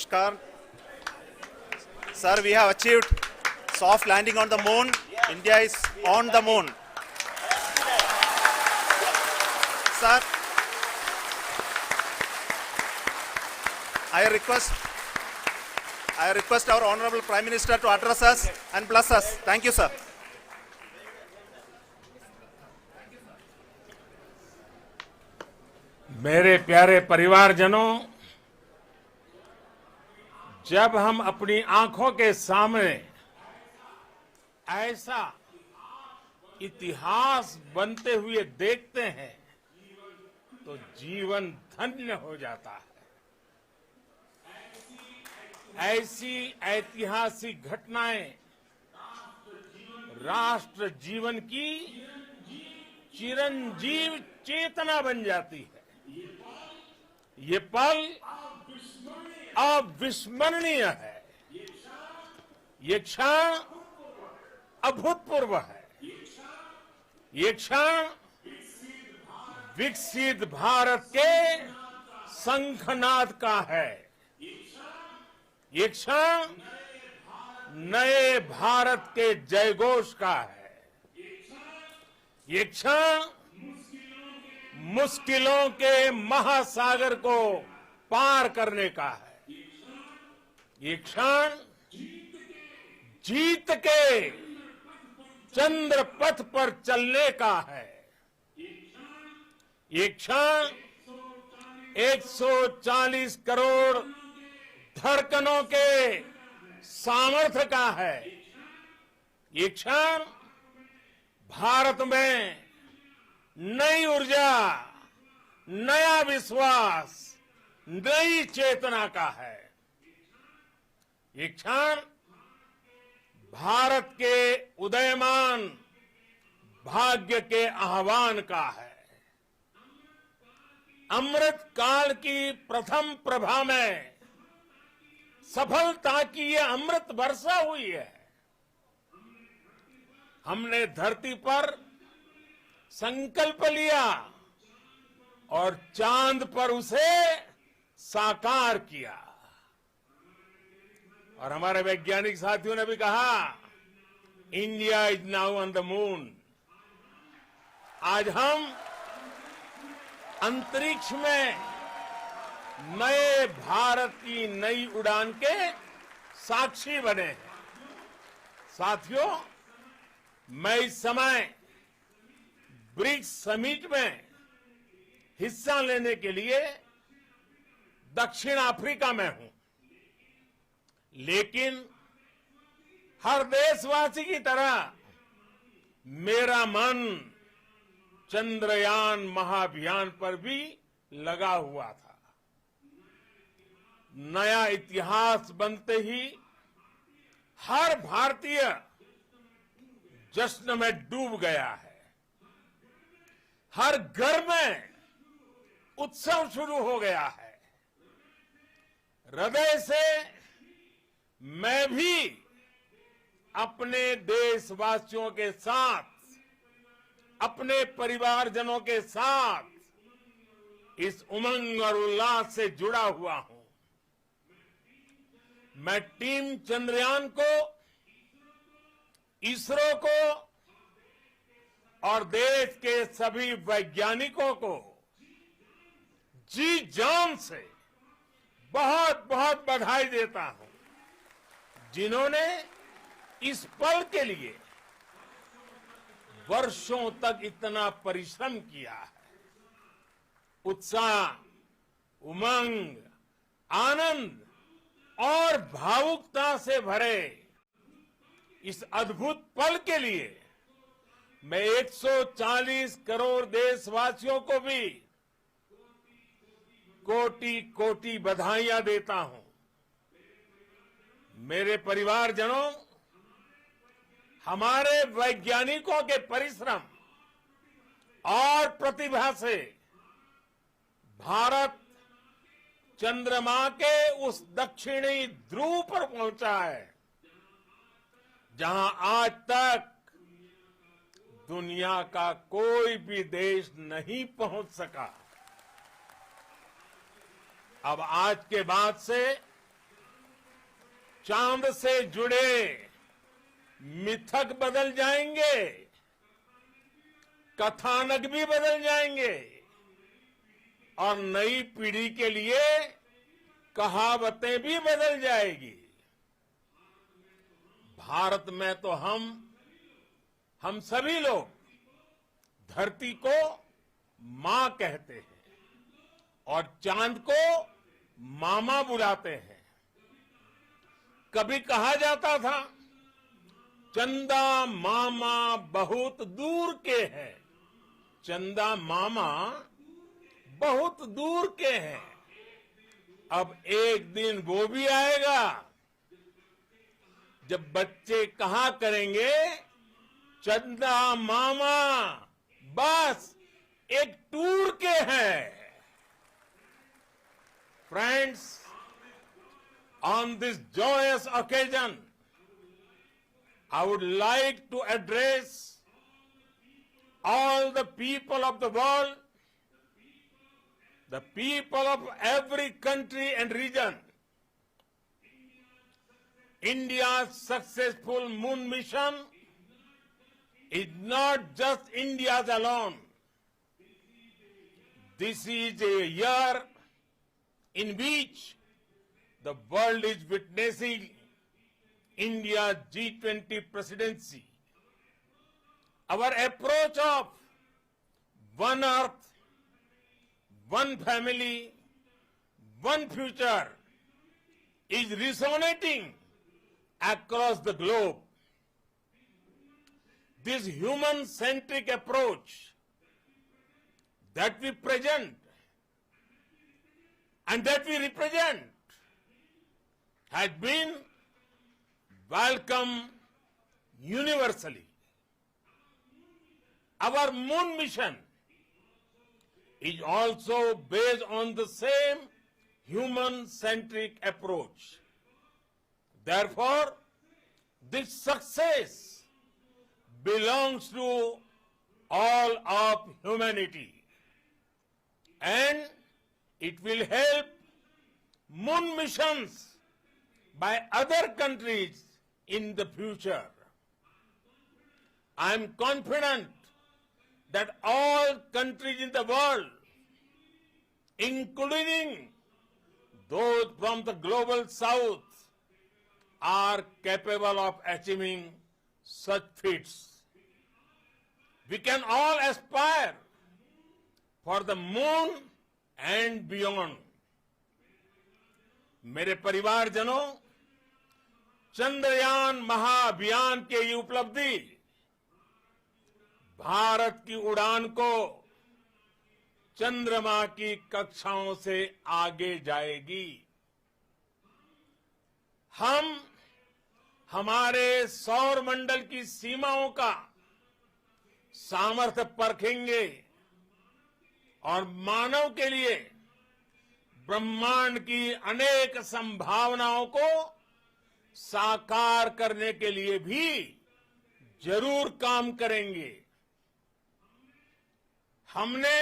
Namaskar. Sir, we have achieved soft landing on the moon. India is on the moon. Sir, I request our Honorable Prime Minister to address us and bless us. Thank you, sir. मेरे प्यारे परिवारजनों, जब हम अपनी आंखों के सामने ऐसा इतिहास बनते हुए देखते हैं तो जीवन धन्य हो जाता है। ऐसी ऐतिहासिक घटनाएं राष्ट्र जीवन की चिरंजीव चेतना बन जाती है। ये पल अविस्मरणीय है। ये क्षण अभूतपूर्व है। ये क्षण विकसित भारत के शंखनाद का है। ये क्षण नए भारत के जयघोष का है। ये क्षण मुश्किलों के महासागर को पार करने का है। ये क्षण जीत के चंद्र पथ पर चलने का है। ये क्षण 140 करोड़ धड़कनों के सामर्थ्य का है। ये क्षण भारत में नई ऊर्जा, नया विश्वास, नई चेतना का है। ये क्षण भारत के उदयमान भाग्य के आह्वान का है। अमृत काल की प्रथम प्रभा में सफलता की ये अमृत वर्षा हुई है। हमने धरती पर संकल्प लिया और चांद पर उसे साकार किया। और हमारे वैज्ञानिक साथियों ने भी कहा, India is now on the moon. आज हम अंतरिक्ष में नए भारत की नई उड़ान के साक्षी बने हैं। साथियों, मैं इस समय ब्रिक्स समिट में हिस्सा लेने के लिए दक्षिण अफ्रीका में हूं, लेकिन हर देशवासी की तरह मेरा मन चंद्रयान महाअभियान पर भी लगा हुआ था। नया इतिहास बनते ही हर भारतीय जश्न में डूब गया है। हर घर में उत्सव शुरू हो गया है। हृदय से मैं भी अपने देशवासियों के साथ, अपने परिवारजनों के साथ इस उमंग और उल्लास से जुड़ा हुआ हूं। मैं टीम चंद्रयान को, इसरो को और देश के सभी वैज्ञानिकों को जी जान से बहुत बहुत बधाई देता हूं, जिन्होंने इस पल के लिए वर्षों तक इतना परिश्रम किया है। उत्साह, उमंग, आनंद और भावुकता से भरे इस अद्भुत पल के लिए मैं 140 करोड़ देशवासियों को भी कोटि कोटि बधाइयां देता हूं। मेरे परिवारजनों, हमारे वैज्ञानिकों के परिश्रम और प्रतिभा से भारत चंद्रमा के उस दक्षिणी ध्रुव पर पहुंचा है, जहां आज तक दुनिया का कोई भी देश नहीं पहुंच सका। अब आज के बाद से चांद से जुड़े मिथक बदल जाएंगे, कथानक भी बदल जाएंगे और नई पीढ़ी के लिए कहावतें भी बदल जाएगी। भारत में तो हम सभी लोग धरती को मां कहते हैं और चांद को मामा बुलाते हैं। कभी कहा जाता था चंदा मामा बहुत दूर के हैं, चंदा मामा बहुत दूर के हैं। अब एक दिन वो भी आएगा जब बच्चे कहा करेंगे चंदा मामा बस एक टूर के हैं। Friends, on this joyous occasion, I would like to address all the people of the world, the people of every country and region. India's successful moon mission is not just India's alone. This is a year in which the world is witnessing India's G20 presidency. Our approach of one earth, one family, one future is resonating across the globe. This human-centric approach that we present and that we represent has been welcomed universally. Our moon mission is also based on the same human-centric approach. Therefore, this success belongs to all of humanity, and it will help moon missions by other countries in the future. I am confident that all countries in the world, including those from the global south, are capable of achieving such feats. We can all aspire for the moon and beyond. मेरे परिवारजनों, चंद्रयान महाअभियान के ये उपलब्धि भारत की उड़ान को चंद्रमा की कक्षाओं से आगे जाएगी। हम हमारे सौर मंडल की सीमाओं का सामर्थ्य परखेंगे और मानव के लिए ब्रह्मांड की अनेक संभावनाओं को साकार करने के लिए भी जरूर काम करेंगे। हमने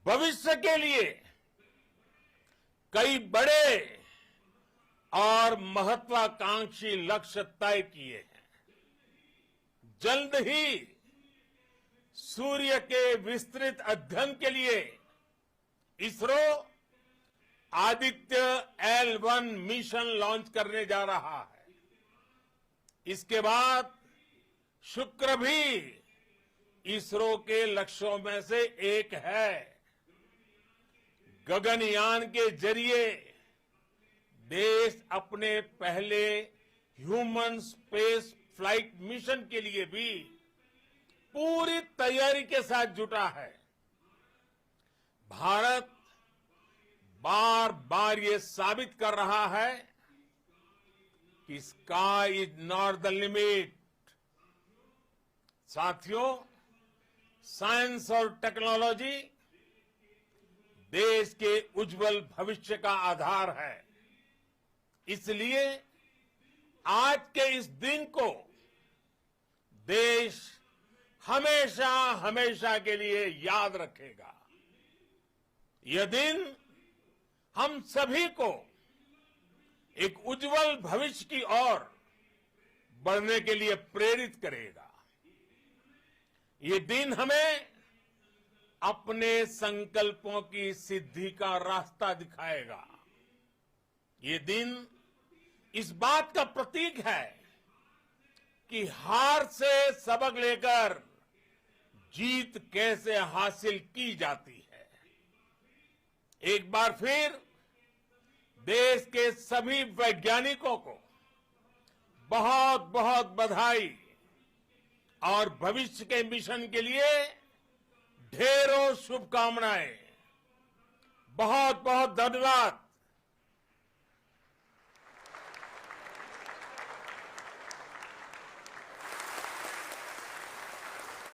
भविष्य के लिए कई बड़े और महत्वाकांक्षी लक्ष्य तय किए हैं। जल्द ही सूर्य के विस्तृत अध्ययन के लिए ISRO Aditya L1 mission launch करने जा रहा है। इसके बाद शुक्र भी इसरो के लक्ष्यों में से एक है। गगनयान के जरिए देश अपने पहले ह्यूमन स्पेस फ्लाइट मिशन के लिए भी पूरी तैयारी के साथ जुटा है। भारत बार बार ये साबित कर रहा है कि sky is not the limit. साथियों, साइंस और टेक्नोलॉजी देश के उज्जवल भविष्य का आधार है। इसलिए आज के इस दिन को देश हमेशा हमेशा के लिए याद रखेगा। यह दिन हम सभी को एक उज्जवल भविष्य की ओर बढ़ने के लिए प्रेरित करेगा। ये दिन हमें अपने संकल्पों की सिद्धि का रास्ता दिखाएगा। ये दिन इस बात का प्रतीक है कि हार से सबक लेकर जीत कैसे हासिल की जाती है। एक बार फिर देश के सभी वैज्ञानिकों को बहुत बहुत बधाई और भविष्य के मिशन के लिए ढेरों शुभकामनाएं। बहुत बहुत धन्यवाद।